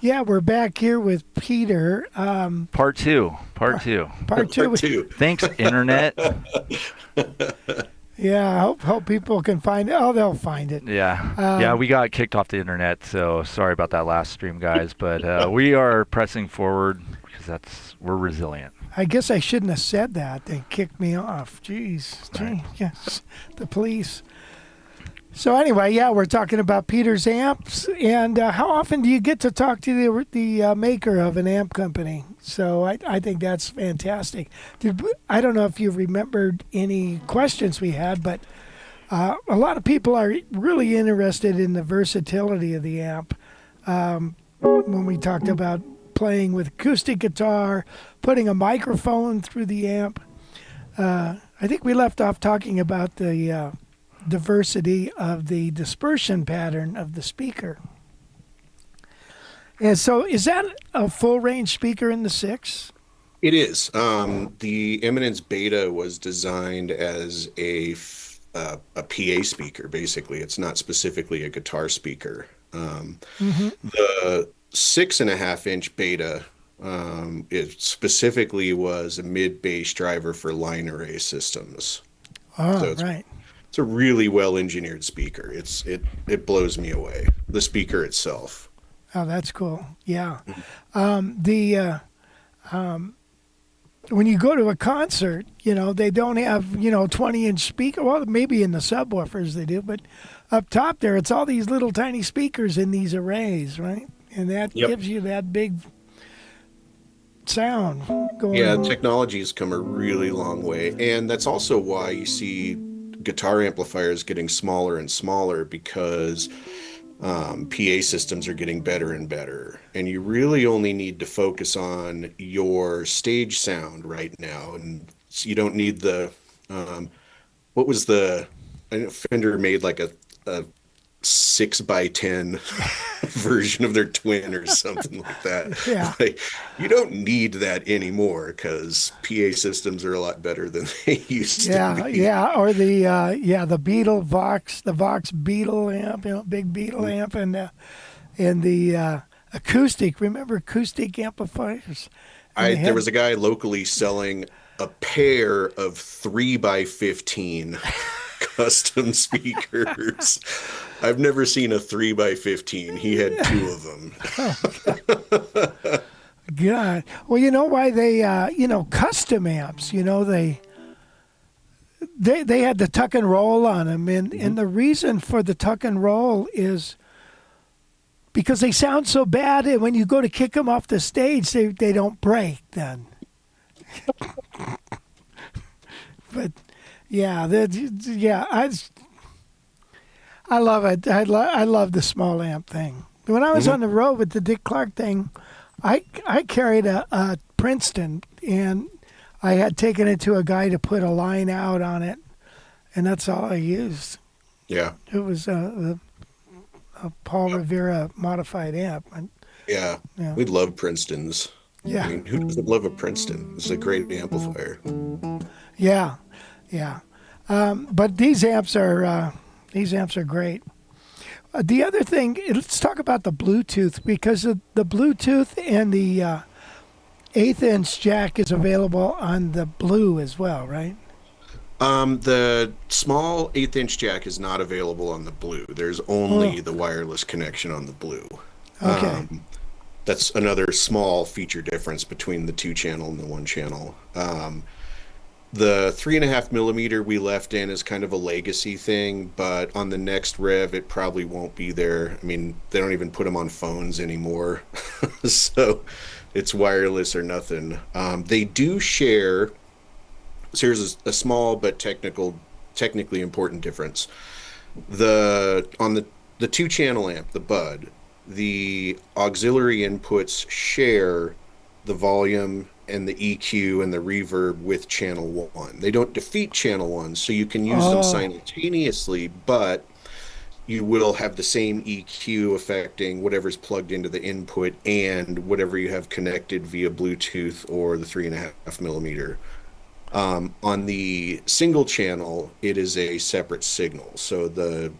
Yeah, we're back here with Peter. Part two. Part two. Part two. Part two. Thanks, Internet. Yeah, I hope people can find it. Oh, they'll find it. Yeah. Yeah, Um, we got kicked off the Internet, so sorry about that last stream, guys. But we are pressing forward because we're resilient. I guess I shouldn't have said that. They kicked me off. Jeez. Right. Yes, the police. So anyway, yeah, we're talking about Peter's amps, and how often do you get to talk to the maker of an amp company? So I think that's fantastic. I don't know if you remembered any questions we had, but a lot of people are really interested in the versatility of the amp. When we talked about playing with acoustic guitar, putting a microphone through the amp, I think we left off talking about the diversity of the dispersion pattern of the speaker. And so is that a full range speaker in the 6? It is. The Eminence Beta was designed as a PA speaker, basically. It's not specifically a guitar speaker. The 6.5-inch Beta, it specifically was a mid-bass driver for line array systems. Oh, So right. it's a really well-engineered speaker. It blows me away. The speaker itself. Oh, that's cool. Yeah. When you go to a concert, they don't have, 20-inch speaker. Well, maybe in the subwoofers they do, but up top there, it's all these little tiny speakers in these arrays, right? And that Yep. gives you that big sound going Yeah, on. technology has come a really long way. And that's also why you see guitar amplifiers getting smaller and smaller because PA systems are getting better and better. And you really only need to focus on your stage sound right now. And so you don't need what was I know Fender made like a 6x10 version of their twin or something like that. Yeah. Like, you don't need that anymore because PA systems are a lot better than they used to Yeah, be. yeah, or the Beetle Vox, the Vox Beetle amp, big Beetle amp, and the acoustic. Remember acoustic amplifiers? And they There had- was a guy locally selling a pair of 3x15 custom speakers. I've never seen a 3x15. He had two of them. God. Well, you know why they, custom amps. They had the tuck and roll on them, and the reason for the tuck and roll is because they sound so bad, and when you go to kick them off the stage, they don't break then. But yeah, I love it. I love the small amp thing. When I was on the road with the Dick Clark thing, I carried a Princeton, and I had taken it to a guy to put a line out on it, and that's all I used. Yeah. It was a Paul Revere modified amp. Yeah. Yeah. We love Princetons. Yeah. I mean, who doesn't love a Princeton? It's a great amplifier. Yeah, yeah. But these amps are great. The other thing, let's talk about the Bluetooth, because the Bluetooth and the 1/8-inch jack is available on the Blue as well, right? The small 1/8-inch jack is not available on the Blue. There's only the wireless connection on the Blue. Okay. That's another small feature difference between the 2-channel and the 1-channel. The 3.5mm we left in is kind of a legacy thing, but on the next rev, it probably won't be there. I mean, they don't even put them on phones anymore. So it's wireless or nothing. They do share. So here's a small but technically important difference. On the 2-channel amp, the Bud, the auxiliary inputs share the volume and the EQ and the reverb with channel 1. They don't defeat channel 1, so you can use them simultaneously, but you will have the same EQ affecting whatever's plugged into the input and whatever you have connected via Bluetooth or the 3.5mm. On the single channel, it is a separate signal, so the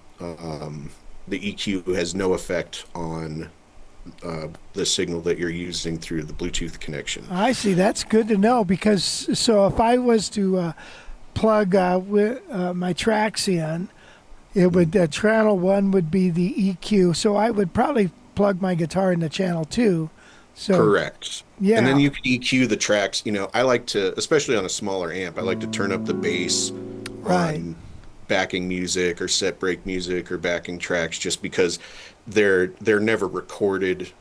EQ has no effect on the signal that you're using through the Bluetooth connection. I see. That's good to know because so if I was to plug my tracks in, it would channel 1 would be the EQ. So I would probably plug my guitar into channel 2. So Correct. yeah, And then you can EQ the tracks. I like to, especially on a smaller amp, I like to turn up the bass right. on backing music or set break music or backing tracks, just because they're never recorded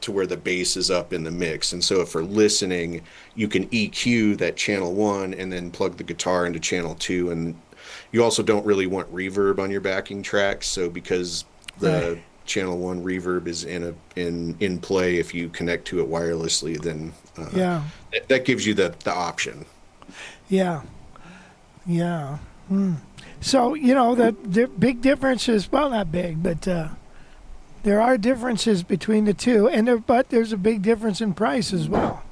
to where the bass is up in the mix. And so if for listening, you can EQ that channel 1 and then plug the guitar into channel 2. And you also don't really want reverb on your backing tracks. So because the channel 1 reverb is in play, if you connect to it wirelessly, then that gives you the option. Yeah. So the big differences, well, not big, but there are differences between the two, but there's a big difference in price as well.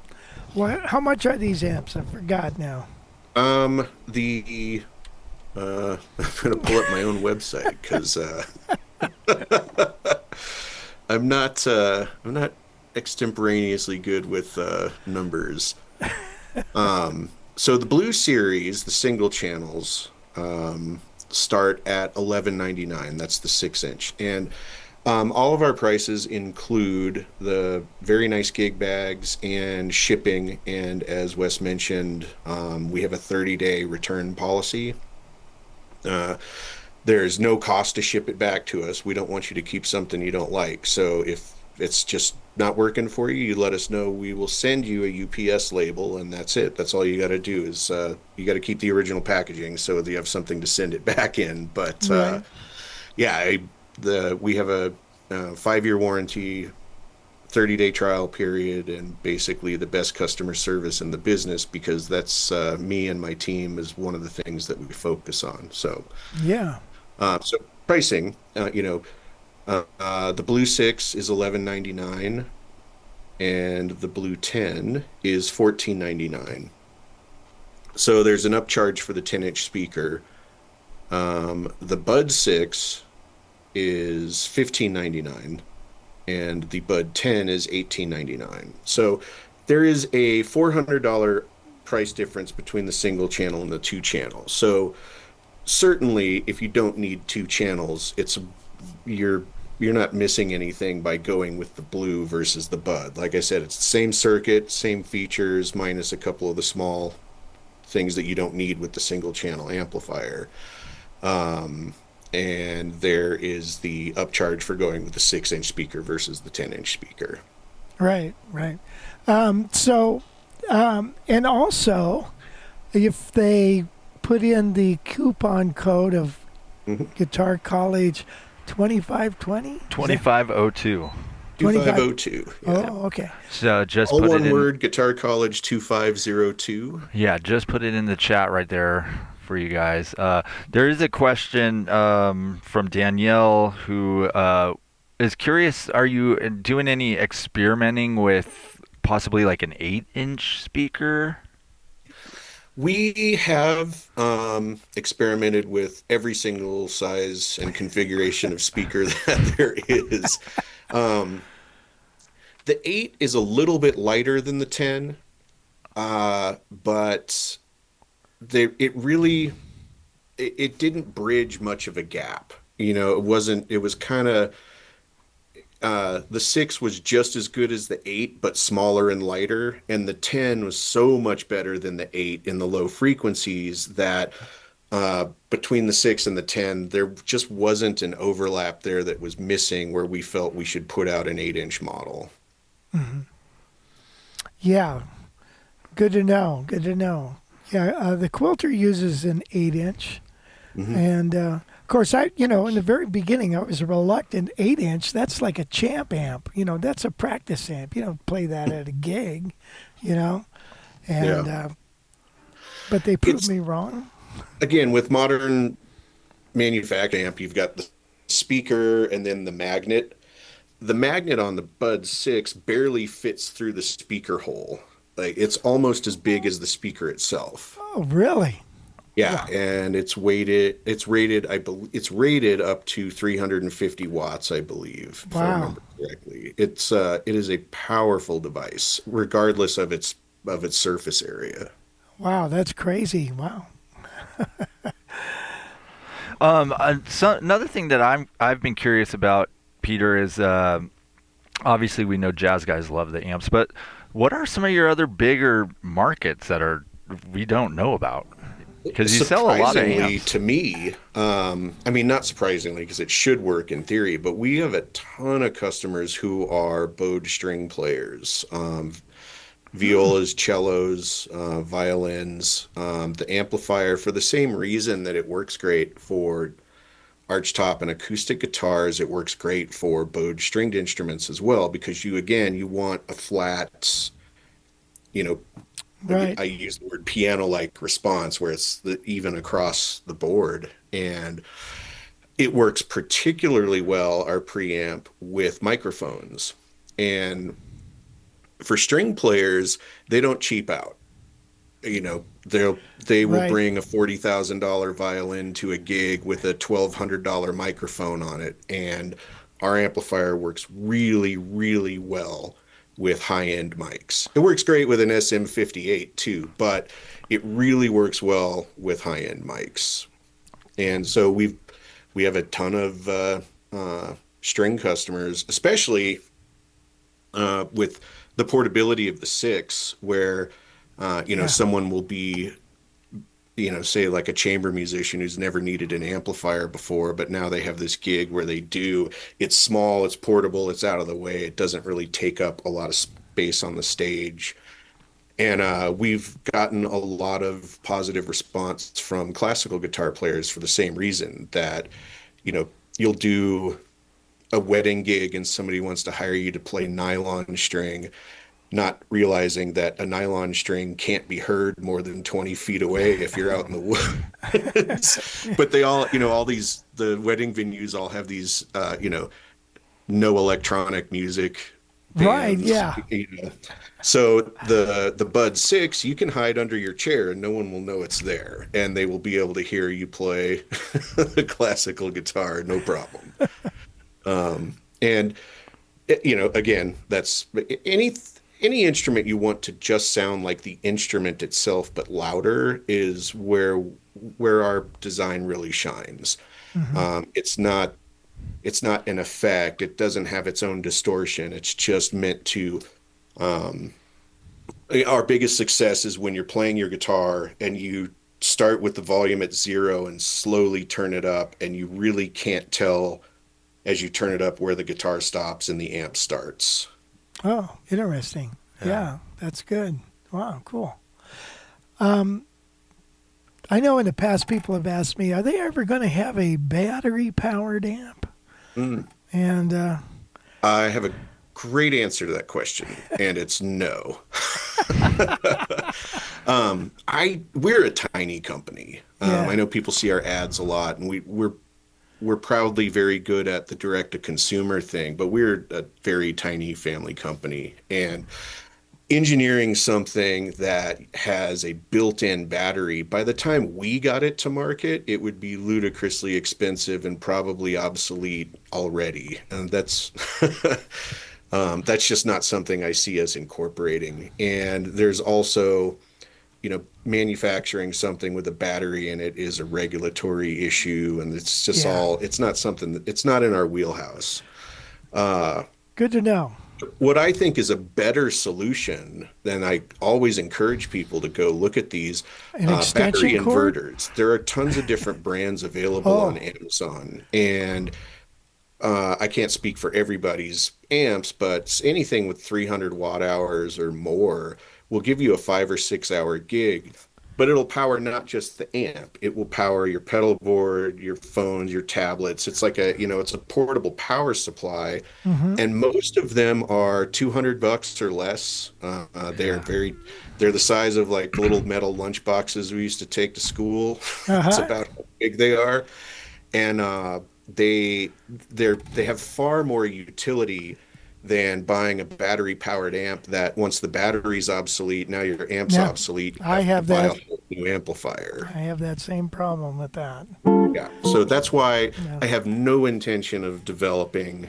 How much are these amps? I forgot now. I'm gonna pull up my own website because I'm not extemporaneously good with numbers. So the Blue Series, the single channels, start at $11.99. That's the 6-inch, and all of our prices include the very nice gig bags and shipping. And as Wes mentioned, we have a 30-day return policy. There's no cost to ship it back to us. We don't want you to keep something you don't like. So if it's just not working for you, you let us know. We will send you a UPS label, and that's it. That's all you got to do is you got to keep the original packaging so that you have something to send it back in. But right. We have a 5-year warranty, 30-day trial period, and basically the best customer service in the business, because that's me and my team is one of the things that we focus on. So so pricing, the Blue 6 is $11.99, and the Blue 10 is $14.99. So there's an upcharge for the 10-inch speaker. The Bud 6 is $15.99, and the Bud 10 is $18.99. So there is a $400 price difference between the single channel and the 2 channels. So certainly, if you don't need 2 channels, you're not missing anything by going with the Blue versus the Bud. Like I said, it's the same circuit, same features, minus a couple of the small things that you don't need with the single channel amplifier. And there is the upcharge for going with the 6-inch speaker versus the 10-inch speaker. Right. And also, if they put in the coupon code of Guitar College 2520? 2502. 2502. Yeah. Oh, okay. So just all put one it in. word, Guitar College 2502. Yeah, just put it in the chat right there for you guys. There is a question from Danielle who is curious, are you doing any experimenting with possibly like an 8-inch speaker? We have experimented with every single size and configuration of speaker that there is. The 8 is a little bit lighter than the 10, but it didn't bridge much of a gap. It was kind of, the 6 was just as good as the 8, but smaller and lighter. And the 10 was so much better than the 8 in the low frequencies that between the 6 and the 10, there just wasn't an overlap there that was missing where we felt we should put out an 8-inch model. Mm-hmm. Yeah. Good to know. Yeah, the Quilter uses an 8-inch. Mm-hmm. And, of course, in the very beginning, I was a reluctant 8-inch. That's like a champ amp. That's a practice amp. You don't play that at a gig, And, but they proved me wrong. Again, with modern manufacturing amp, you've got the speaker and then the magnet. The magnet on the Bud 6 barely fits through the speaker hole. Like, it's almost as big as the speaker itself. Oh, really? Yeah, and it's rated up to 350 watts, I believe, if I Wow. remember correctly. It is a powerful device, regardless of its surface area. Wow, that's crazy. Wow. Another thing that I've been curious about, Peter, is obviously we know jazz guys love the amps, but what are some of your other bigger markets that are we don't know about? Because you sell a lot of Surprisingly, amps. to me, I mean, not surprisingly, because it should work in theory, but we have a ton of customers who are bowed string players, Hmm. violas, cellos, violins, the amplifier, for the same reason that it works great for archtop and acoustic guitars, it works great for bowed stringed instruments as well, because you want a flat, you know, Right. I use the word piano-like response where it's even across the board. And it works particularly well, our preamp, with microphones. And for string players, they don't cheap out. They will Right. bring a $40,000 violin to a gig with a $1,200 microphone on it, and our amplifier works really, really well with high-end mics. It works great with an SM58 too, but it really works well with high-end mics. And so we have a ton of string customers, especially with the portability of the six, where Yeah. someone will be, say like a chamber musician who's never needed an amplifier before, but now they have this gig where they do. It's small, it's portable, it's out of the way, it doesn't really take up a lot of space on the stage. And we've gotten a lot of positive response from classical guitar players for the same reason that, you know, you'll do a wedding gig and somebody wants to hire you to play nylon string, not realizing that a nylon string can't be heard more than 20 feet away if you're out in the woods. But they all, the wedding venues all have these, no electronic music Right. bands. Yeah. So the Bud 6, you can hide under your chair and no one will know it's there, and they will be able to hear you play the classical guitar, no problem. And again, that's any instrument you want to just sound like the instrument itself, but louder, is where our design really shines. Hmm. It's not an effect. It doesn't have its own distortion. It's just meant to. Our biggest success is when you're playing your guitar and you start with the volume at zero and slowly turn it up, and you really can't tell as you turn it up where the guitar stops and the amp starts. Oh, interesting. Yeah. Yeah, that's good. Wow, cool. I know in the past people have asked me, are they ever going to have a battery powered amp? Mm. And I have a great answer to that question, and it's no. We're a tiny company. yeah, I know people see our ads a lot, and we're proudly very good at the direct to consumer thing, but we're a very tiny family company, and engineering something that has a built-in battery, by the time we got it to market, it would be ludicrously expensive and probably obsolete already. And that's just not something I see us incorporating. And there's also, manufacturing something with a battery in it is a regulatory issue, and yeah. it's not something it's not in our wheelhouse. Uh, Good to know. what I think is a better solution, then I always encourage people to go look at these An battery extension cord? inverters. There are tons of different brands available on Oh, Amazon, and I can't speak for everybody's amps, but anything with 300 watt hours or more will give you a 5 or 6 hour gig. But it'll power not just the amp, it will power your pedal board, your phones, your tablets. It's like it's a portable power supply, mm-hmm. and most of them are 200 bucks or less. Yeah. They're the size of like little metal lunch boxes we used to take to school. That's Uh-huh. about how big they are, and they have far more utility than buying a battery powered amp that once the battery's obsolete, now your amp's Yeah, obsolete, you I have to have buy a that. whole new amplifier. I have that same problem with that. Yeah, so that's why Yeah. I have no intention of developing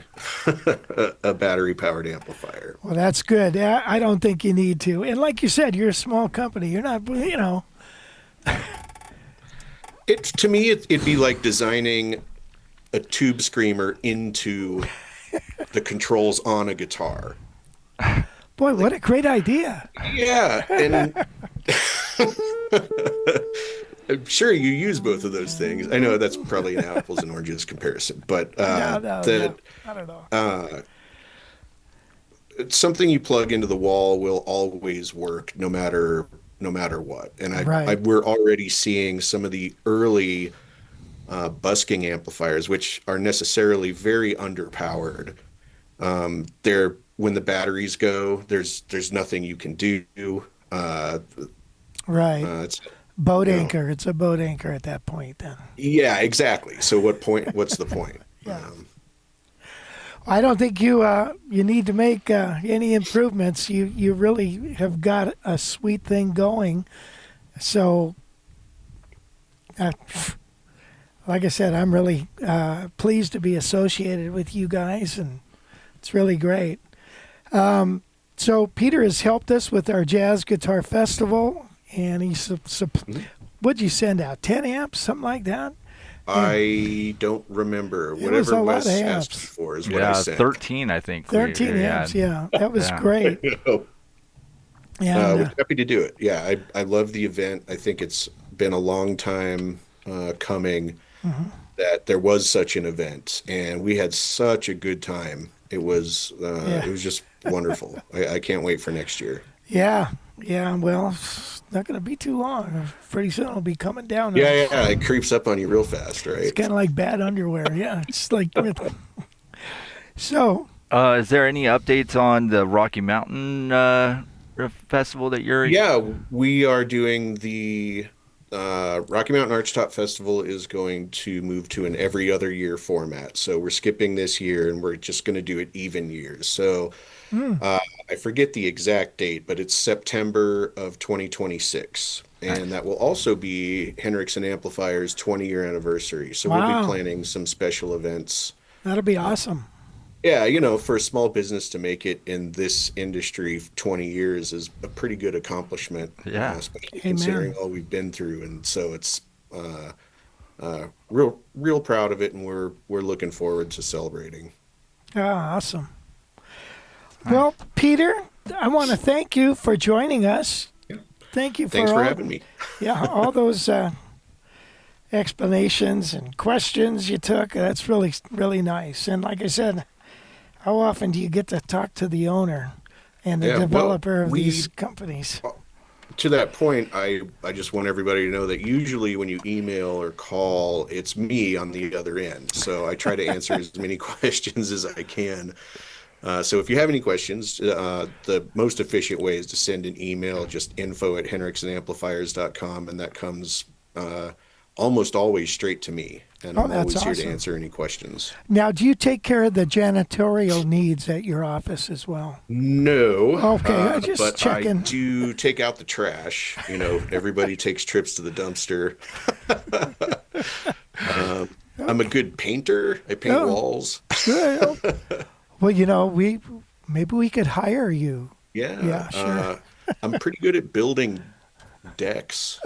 a battery-powered amplifier. Well, that's good. I don't think you need to. And like you said, you're a small company. You're not, you know. To me, it'd be like designing a tube screamer into the controls on a guitar. Boy, what a great idea. Yeah, and I'm sure you use both of those things. I know that's probably an apples and oranges comparison, but No, I don't know. Something you plug into the wall will always work no matter what. And Right. we're already seeing some of the early busking amplifiers, which are necessarily very underpowered. They're when the batteries go, there's nothing you can do. Right. It's Boat you know, anchor. It's a boat anchor at that point then. yeah, exactly. So what's the point? Yeah. I don't think you need to make any improvements. You really have got a sweet thing going. So, like I said, I'm really pleased to be associated with you guys, and it's really great. So Peter has helped us with our Jazz Guitar Festival, and he's what'd you send out? 10 amps, something like that. I don't remember. It was a Whatever lot Wes of asked amps. me for is what I Yeah, sent. 13, I think. 13 amps, yeah, that was Yeah. great. Yeah, We're happy to do it. Yeah, I love the event. I think it's been a long time coming that there was such an event, and we had such a good time. It was just wonderful. I can't wait for next year. yeah. Well, it's not going to be too long. Pretty soon it'll be coming down. Yeah, it creeps up on you real fast, It's right? kind of like bad underwear. Yeah, it's like. So, Is there any updates on the Rocky Mountain festival that you're? Yeah, we are doing the Rocky Mountain Archtop Festival is going to move to an every other year format. So we're skipping this year and we're just going to do it even years. So I forget the exact date, but it's September of 2026. And that will also be Henriksen Amplifier's 20-year anniversary. So we'll Wow. be planning some special events. that'll be awesome. Yeah, for a small business to make it in this industry 20 years is a pretty good accomplishment. Yeah. Especially Amen. considering all we've been through. And so it's real proud of it, and we're looking forward to celebrating. Awesome. Well, Peter, I want to thank you for joining us. Yeah. Thank you Thanks for for all, having me. Yeah, all those explanations and questions you took. That's really, really nice. And like I said, how often do you get to talk to the owner and the Yeah, well, developer of we- these companies? To that point, I just want everybody to know that usually when you email or call, it's me on the other end. So I try to answer as many questions as I can. So if you have any questions, the most efficient way is to send an email, just info@henriksenamplifiers.com, and that comes almost always straight to me. And Oh, I'm that's always here to awesome. answer any questions. Now, do you take care of the janitorial needs at your office as well? No. Okay, I just but checking. I do take out the trash. Everybody takes trips to the dumpster. I'm a good painter. I paint Oh. walls. Good. Well, maybe we could hire you. Yeah. Yeah, sure. I'm pretty good at building decks.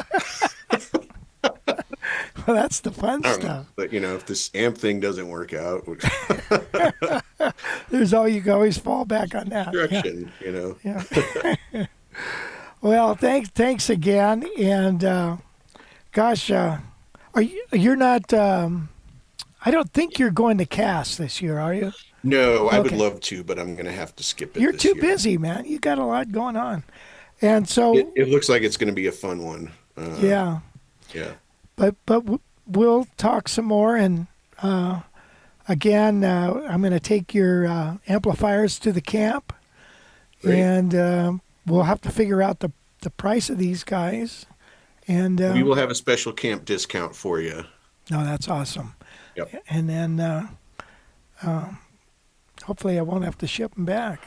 Well, that's the fun stuff. But if this amp thing doesn't work out, You can always fall back on that. Yeah. direction, Yeah. Well, thanks again, and gosh, you're not? I don't think you're going to Cass this year, are you? No, I would Okay. love to, but I'm going to have to skip it You're this too year. busy, man. You got a lot going on, and so It looks like it's going to be a fun one. yeah. Yeah. But we'll talk some more, and again, I'm going to take your amplifiers to the camp, Great. and we'll have to figure out the price of these guys. And We will have a special camp discount for you. no, that's awesome. Yep. And then hopefully I won't have to ship them back.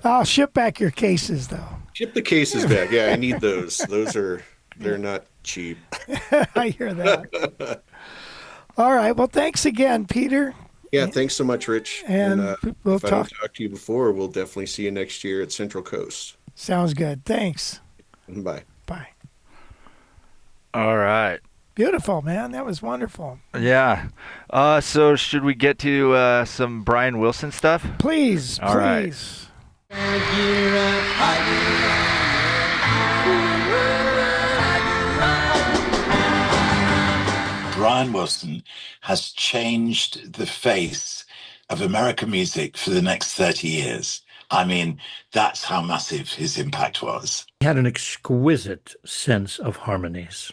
I'll ship back your cases though. Ship the cases back. Yeah, I need those. Those are They're not cheap. I hear that. All right. Well, thanks again, Peter. Yeah, thanks so much, Rich. And we'll if I don't talk. talk to you before, we'll definitely see you next year at Central Coast. Sounds good. Thanks. Bye. Bye. All right. Beautiful, man. That was wonderful. Yeah. So should we get to some Brian Wilson stuff? Please, All right. please. Brian Wilson has changed the face of American music for the next 30 years. I mean, that's how massive his impact was. He had an exquisite sense of harmonies.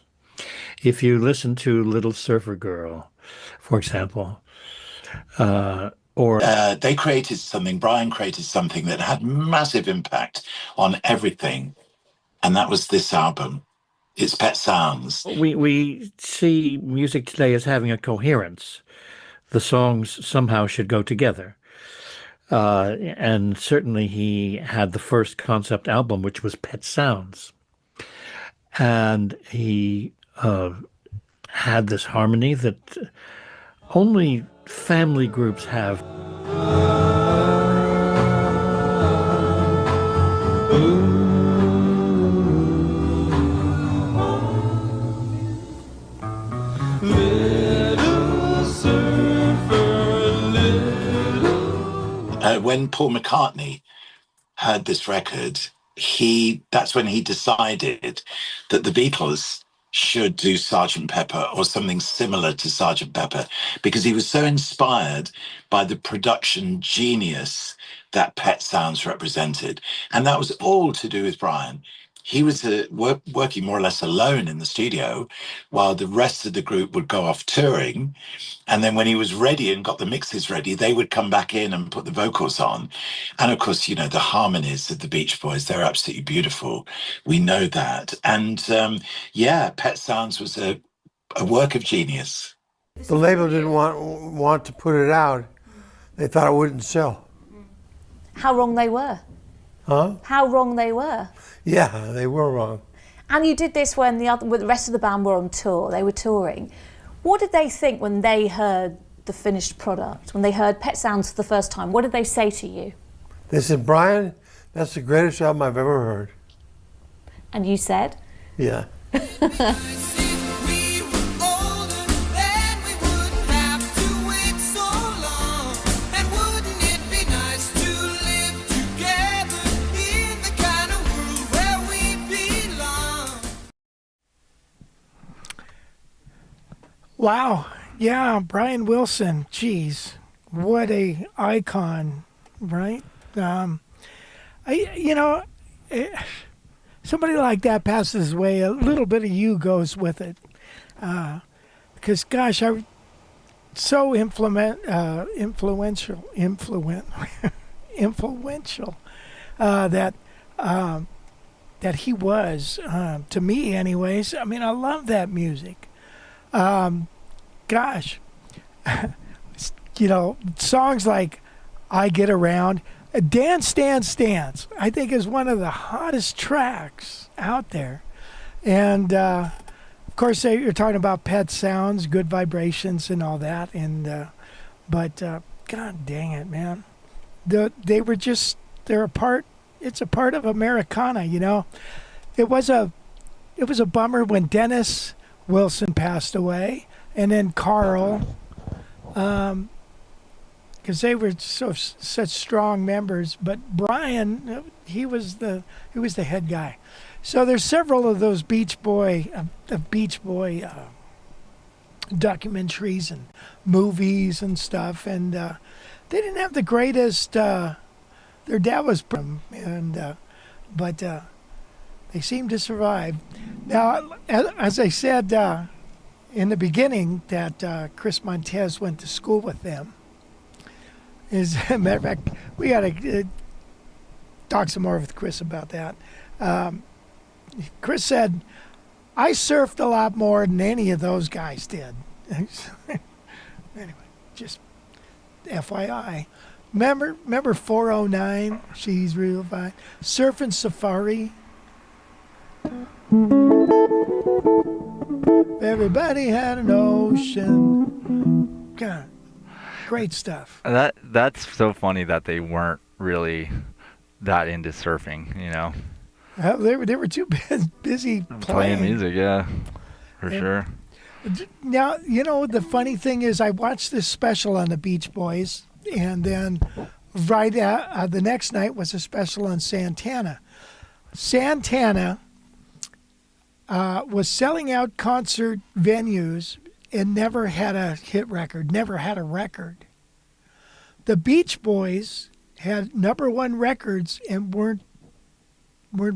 If you listen to Little Surfer Girl, for example, Brian created something that had massive impact on everything. And that was this album. It's Pet Sounds. we see music today as having a coherence. The songs somehow should go together. And certainly he had the first concept album, which was Pet Sounds. And he had this harmony that only family groups have. When Paul McCartney heard this record, that's when he decided that the Beatles should do Sgt. Pepper or something similar to Sgt. Pepper, because he was so inspired by the production genius that Pet Sounds represented. And that was all to do with Brian. He was working more or less alone in the studio while the rest of the group would go off touring. And then when he was ready and got the mixes ready, they would come back in and put the vocals on. And of course, you know, the harmonies of the Beach Boys, they're absolutely beautiful. We know that. And Pet Sounds was a work of genius. The label didn't want to put it out. They thought it wouldn't sell. How wrong they were. Huh? How wrong they were. Yeah, they were wrong. And you did this when the rest of the band were on tour. They were touring. What did they think when they heard the finished product? When they heard Pet Sounds for the first time, what did they say to you? They said, Brian, that's the greatest album I've ever heard. And you said? Yeah. Wow. Yeah, Brian Wilson. Geez, what a icon, right? Somebody like that passes away, a little bit of you goes with it. Because, gosh, so influential that he was, to me anyways. I mean, I love that music. Gosh, songs like I Get Around, Dance, Dance, Dance, I think is one of the hottest tracks out there. And, of course, you're talking about Pet Sounds, Good Vibrations and all that. And, but God dang it, man. They're a part, it's a part of Americana, you know. It was a bummer when Dennis Wilson passed away, and then Carl, because they were such strong members. But Brian, he was the head guy. So there's several of those Beach Boy documentaries and movies and stuff, and they didn't have the greatest. Their dad was, but they seemed to survive. Now, as I said in the beginning, that Chris Montez went to school with them. As a matter of fact, we got to talk some more with Chris about that. Chris said, I surfed a lot more than any of those guys did. Anyway, just FYI. Remember 409? She's real fine. Surfing Safari. Everybody had an ocean. God, great stuff. That's so funny that they weren't really that into surfing, you know. They were too busy Playing music, yeah, for sure. Now, you know, the funny thing is I watched this special on the Beach Boys, and then right the next night was a special on Santana. Santana was selling out concert venues and never had a hit record, never had a record. The Beach Boys had #1 records and weren't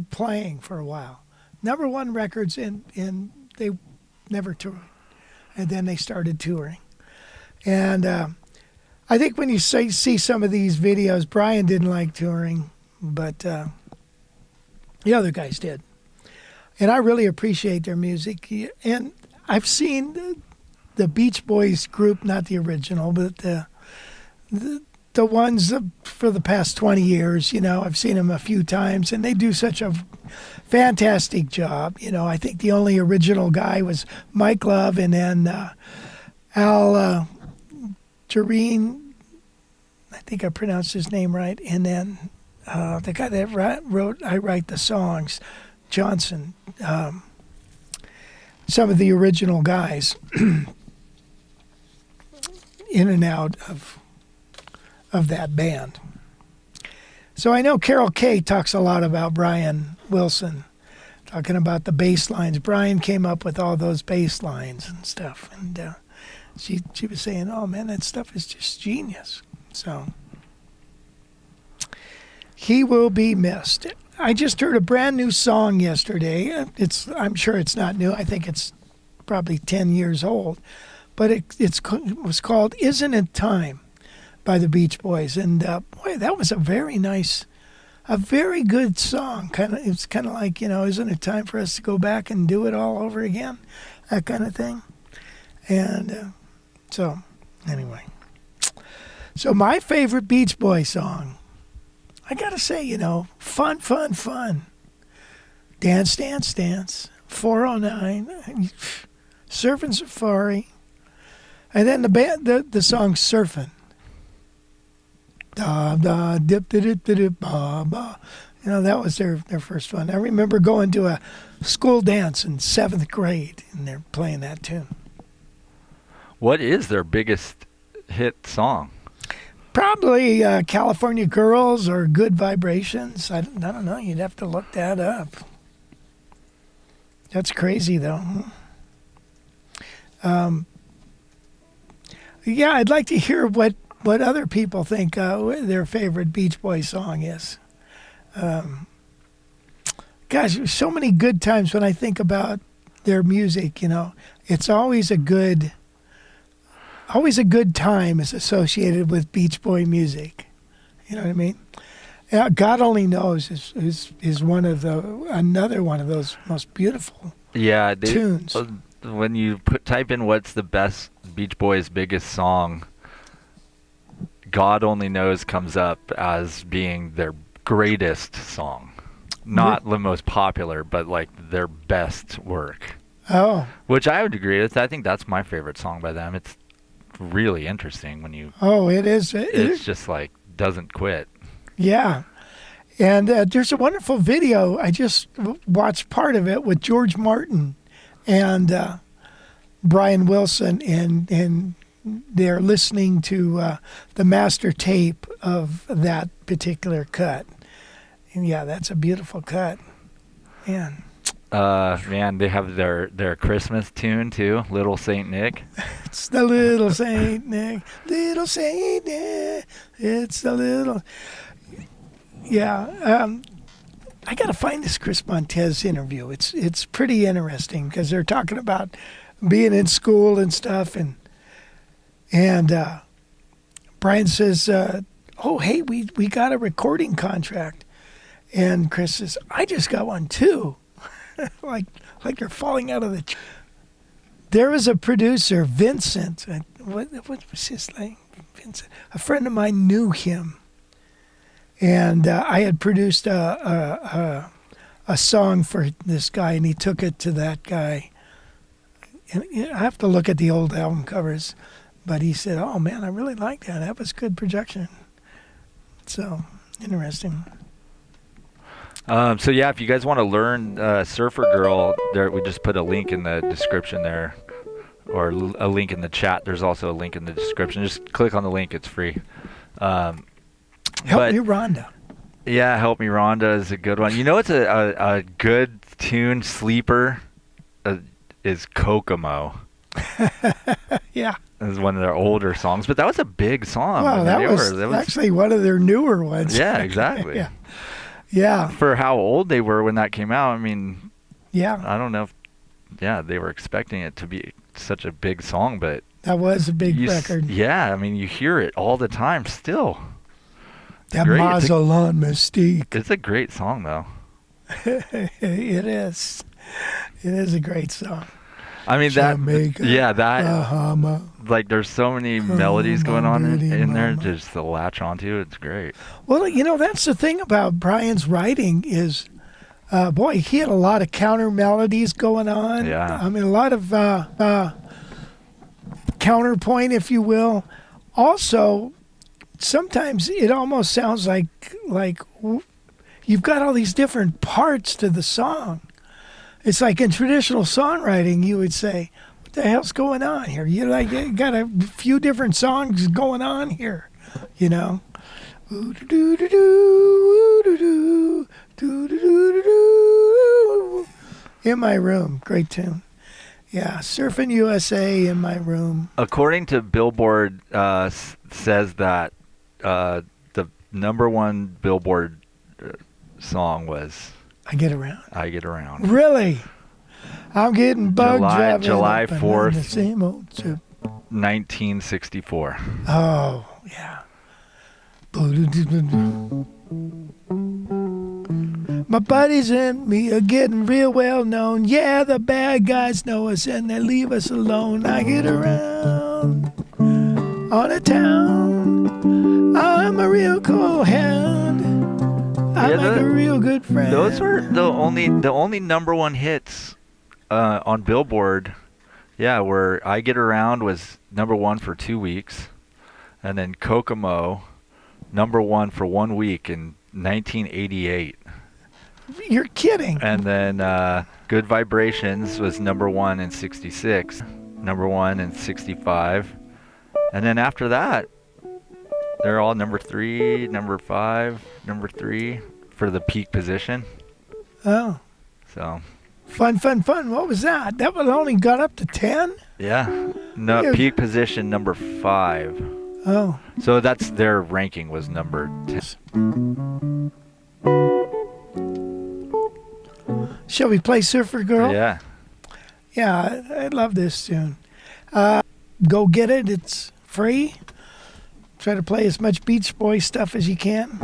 playing for a while. #1 records and they never toured. And then they started touring. And I think when you see some of these videos, Brian didn't like touring, but the other guys did. And I really appreciate their music. And I've seen the Beach Boys group, not the original, but the ones for the past 20 years, you know, I've seen them a few times, and they do such a fantastic job. You know, I think the only original guy was Mike Love, and then Al Jareen, I think I pronounced his name right, and then the guy that wrote I Write the Songs, Johnson, some of the original guys in and out of that band. So I know Carol Kay talks a lot about Brian Wilson, talking about the bass lines. Brian came up with all those bass lines and stuff, and she was saying, "Oh man, that stuff is just genius." So he will be missed. I just heard a brand new song yesterday. I'm sure it's not new. I think it's probably 10 years old, but it was called "Isn't It Time" by the Beach Boys, and boy, that was a very good song. It's kind of like, you know, isn't it time for us to go back and do it all over again, that kind of thing. And so anyway, so my favorite Beach Boy song, I gotta say, you know, fun, dance, dance, dance, 409, Surfing Safari, and then the song Surfing. Da da dip dip dip dip ba ba. You know, that was their first one. I remember going to a school dance in 7th grade, and they're playing that tune. What is their biggest hit song? Probably California Girls or Good Vibrations. I don't know. You'd have to look that up. That's crazy, though. Yeah, I'd like to hear what other people think their favorite Beach Boys song is. Gosh, so many good times when I think about their music, you know. It's always a good time is associated with Beach Boy music. You know what I mean? God Only Knows is another one of those most beautiful tunes. When you type in what's the best Beach Boys' biggest song, God Only Knows comes up as being their greatest song. Not the most popular, but like their best work. Oh. Which I would agree with. I think that's my favorite song by them. It's really interesting when you... Oh, it is. It's just like, doesn't quit. Yeah. And there's a wonderful video. I just watched part of it with George Martin and Brian Wilson, and they're listening to the master tape of that particular cut. And yeah, that's a beautiful cut. Man. Man, they have their Christmas tune too, Little Saint Nick. It's the little Saint Nick, little Saint Nick. It's the little. Yeah, I gotta find this Chris Montez interview. It's pretty interesting because they're talking about being in school and stuff, and Brian says, "Oh, hey, we got a recording contract," and Chris says, "I just got one too." like they're falling out of the... There was a producer, Vincent. What was his name? Vincent. A friend of mine knew him, and I had produced a a song for this guy, and he took it to that guy. And I have to look at the old album covers, but he said, "Oh man, I really like that. That was good projection." So interesting. So yeah, if you guys want to learn Surfer Girl, there we just put a link in the description there, or a link in the chat. There's also a link in the description. Just click on the link; it's free. Help Me Rhonda. Yeah, Help Me Rhonda is a good one. You know, it's a good tune sleeper is Kokomo. Yeah. Is one of their older songs, but that was a big song. Well, that was actually one of their newer ones. Yeah, exactly. Yeah. Yeah. For how old they were when that came out, I mean, yeah. I don't know if, they were expecting it to be such a big song, but that was a big record. Yeah, I mean, you hear it all the time still. That Mazatlan Mystique. It's a great song, though. It is. It is a great song. I mean, Jamaica, that like there's so many melodies going on in there just to latch onto. It's great. Well, you know, that's the thing about Brian's writing is, boy, he had a lot of counter melodies going on. Yeah. I mean, a lot of counterpoint, if you will. Also, sometimes it almost sounds like you've got all these different parts to the song. It's like in traditional songwriting, you would say, "What the hell's going on here?" You got a few different songs going on here, you know. In My Room, great tune. Yeah, Surfing USA, In My Room. According to Billboard, says that the number one Billboard song was I Get Around. I Get Around. Really? I'm getting bugged driving July up and 4th, down the same old trip. 1964. Oh, yeah. My buddies and me are getting real well known. Yeah, the bad guys know us and they leave us alone. I get around on a town. I'm a real cool hound. I'm like a real good friend. Those were the only number one hits on Billboard. Yeah, where I Get Around was number one for 2 weeks, and then Kokomo number one for 1 week in 1988. You're kidding. And then Good Vibrations was number one in 66, number one in 65, and then after that, they're all number 3, number 5, number 3 for the peak position. Oh. So. Fun. What was that? That one only got up to 10? Yeah. No, peak position number 5. Oh. So that's their ranking was number 10. Shall we play Surfer Girl? Yeah. Yeah, I love this tune. Go get it. It's free. Try to play as much Beach Boy stuff as you can.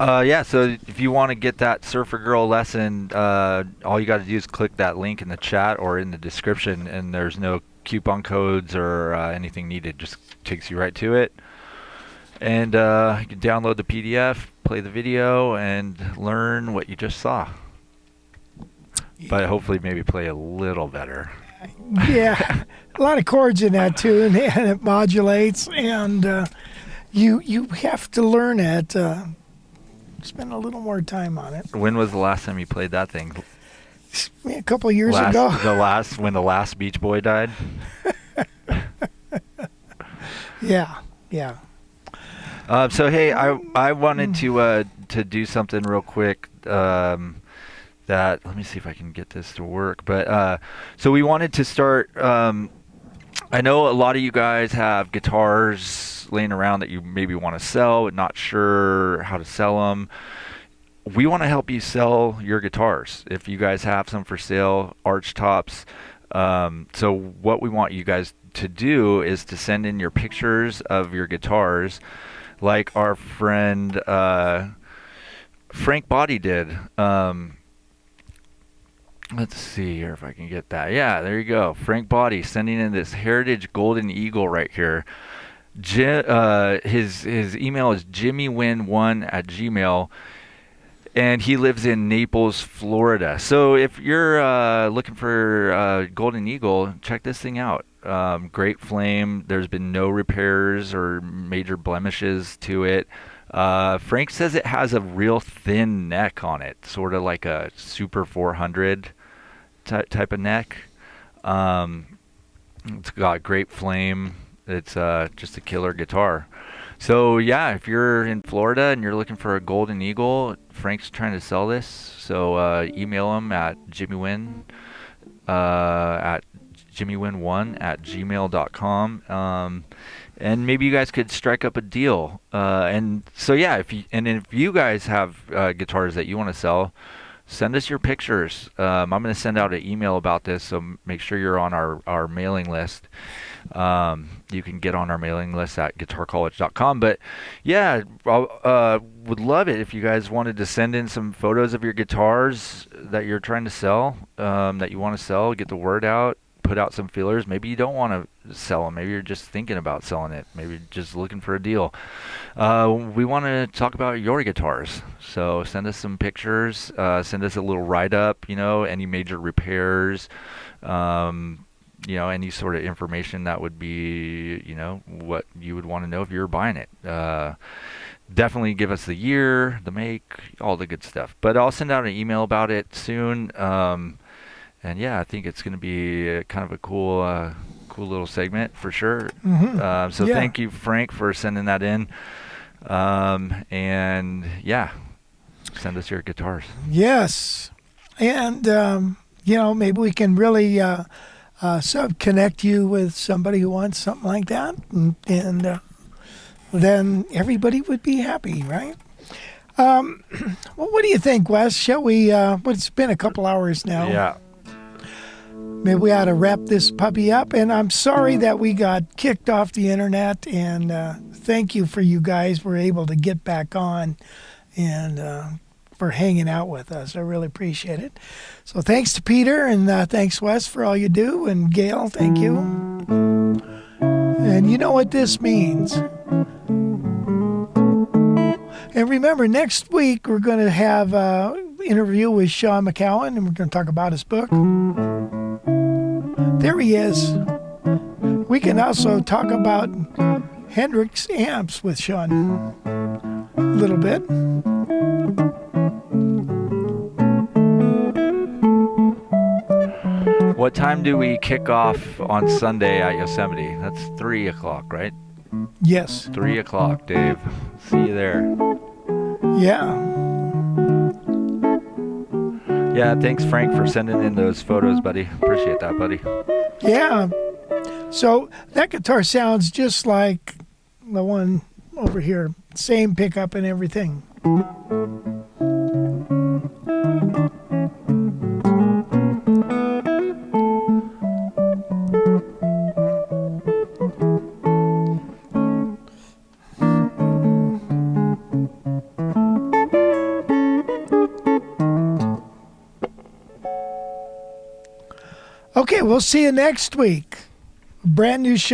Yeah, so if you want to get that Surfer Girl lesson, all you got to do is click that link in the chat or in the description, and there's no coupon codes or anything needed. Just takes you right to it. And you can download the PDF, play the video, and learn what you just saw. But hopefully maybe play a little better. Yeah, a lot of chords in that tune, and it modulates, and you have to learn it. Spend a little more time on it. When was the last time you played that thing? A couple of years ago. When the last Beach Boy died? Yeah. So hey, I wanted to do something real quick. That let me see if I can get this to work. But so we wanted to start. I know a lot of you guys have guitars laying around that you maybe want to sell, but not sure how to sell them. We want to help you sell your guitars. If you guys have some for sale, arch tops. So what we want you guys to do is to send in your pictures of your guitars, like our friend Frank Body did. Let's see here if I can get that. Yeah, there you go. Frank Body sending in this Heritage Golden Eagle right here. His email is jimmywin1@gmail.com, and he lives in Naples, Florida. So if you're looking for Golden Eagle, check this thing out. Great flame. There's been no repairs or major blemishes to it. Frank says it has a real thin neck on it, sort of like a Super 400 type of neck. It's got great flame. It's just a killer guitar. So yeah, if you're in Florida and you're looking for a Golden Eagle, Frank's trying to sell this. So email him at jimmywin1@gmail.com. And maybe you guys could strike up a deal. And so yeah, if you guys have guitars that you want to sell, send us your pictures. I'm going to send out an email about this, so make sure you're on our mailing list. You can get on our mailing list at guitarcollege.com. But yeah, I would love it if you guys wanted to send in some photos of your guitars that you're trying to sell, that you want to sell, get the word out, put out some feelers. Maybe you don't want to sell them. Maybe you're just thinking about selling it. Maybe just looking for a deal. We want to talk about your guitars. So send us some pictures. Send us a little write-up, any major repairs, any sort of information that would be, what you would want to know if you were buying it. Definitely give us the year, the make, all the good stuff. But I'll send out an email about it soon. And yeah, I think it's going to be kind of a cool little segment for sure. Mm-hmm. So thank you, Frank, for sending that in. And yeah, send us your guitars. Yes. And, maybe we can really connect you with somebody who wants something like that. And then everybody would be happy, right? Well, what do you think, Wes? Shall we? It's been a couple hours now. Yeah. Maybe we ought to wrap this puppy up. And I'm sorry that we got kicked off the internet. And thank you for you guys were able to get back on and for hanging out with us. I really appreciate it. So thanks to Peter and thanks, Wes, for all you do. And Gail, thank you. And you know what this means. And remember, next week we're going to have an interview with Sean McCowan, and we're going to talk about his book. There he is. We can also talk about Henriksen Amps with Sean a little bit. What time do we kick off on Sunday at Yosemite? That's 3 o'clock, right? Yes. 3 o'clock, Dave. See you there. Yeah. Yeah, thanks, Frank, for sending in those photos, buddy. Appreciate that, buddy. Yeah. So that guitar sounds just like the one over here. Same pickup and everything. Okay, we'll see you next week. Brand new show.